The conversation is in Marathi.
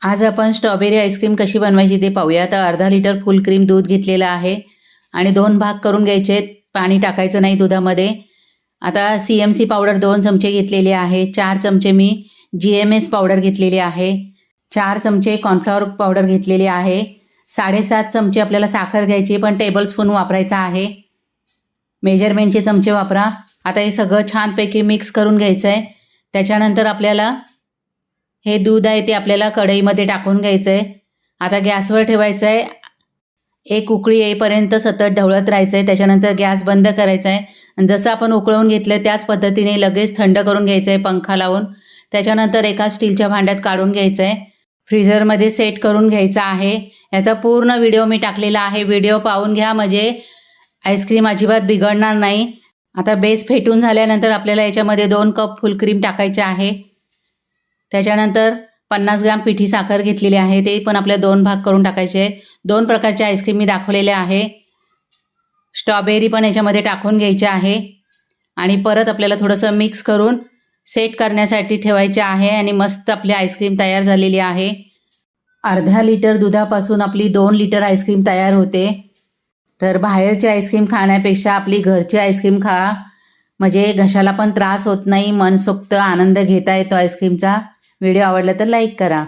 आज आपण स्ट्रॉबेरी आईस्क्रीम कशी बनवायची ते पाहूया. तर अर्धा लिटर फुल क्रीम दूध घेतलेलं आहे आणि 2 भाग करून घ्यायचे. पाणी टाकायचं नाही दुधामध्ये. आता CMC पावडर 2 चमचे घेतलेले आहे. 4 चमचे मी GMS पावडर घेतलेली आहे. 4 चमचे कॉर्नफ्लॉवर पावडर घेतलेली आहे. 7.5 चमचे आपल्याला साखर घ्यायची, पण टेबलस्पून वापरायचा आहे. मेजरमेंटचे चमचे वापरा. आता हे सगळं छानपैकी मिक्स करून घ्यायचं आहे. त्याच्यानंतर आपल्याला हे दूध आहे ते आपल्याला कढईमध्ये टाकून घ्यायचं आहे. आता गॅसवर ठेवायचं आहे. एक उकळी येईपर्यंत सतत ढवळत राहायचं आहे. त्याच्यानंतर गॅस बंद करायचा आहे आणि जसं आपण उकळवून घेतलं त्याच पद्धतीने लगेच थंड करून घ्यायचं आहे पंखा लावून. त्याच्यानंतर एका स्टीलच्या भांड्यात काढून घ्यायचं आहे. फ्रीझरमध्ये सेट करून घ्यायचा आहे. याचा पूर्ण व्हिडिओ मी टाकलेला आहे. व्हिडिओ पाहून घ्या, म्हणजे आईस्क्रीम अजिबात बिघडणार नाही. आता बेस फेटून झाल्यानंतर आपल्याला याच्यामध्ये 2 कप फुल क्रीम टाकायचे आहे. त्याच्यानंतर 50 ग्राम पिठी साखर घेतलेली आहे, ते पण आपल्या 2 भाग करून टाकायचे आहे. 2 प्रकारचे आईस्क्रीम मी दाखवलेले आहे. स्ट्रॉबेरी पण याच्यामध्ये टाकून घ्यायचे आहे आणि परत आपल्याला थोडंसं मिक्स करून सेट करण्यासाठी ठेवायचे आहे आणि मस्त आपली आईस्क्रीम तयार झालेली आहे. अर्धा लिटर दुधापासून आपली 2 लिटर आईस्क्रीम तयार होते. तर बाहेरची आईस्क्रीम खाण्यापेक्षा आपली घरची आईस्क्रीम खा, म्हणजे घशाला पण त्रास होत नाही, मनसोक्त आनंद घेता येतो आईस्क्रीमचा. व्हिडिओ आवडला तर लाईक करा.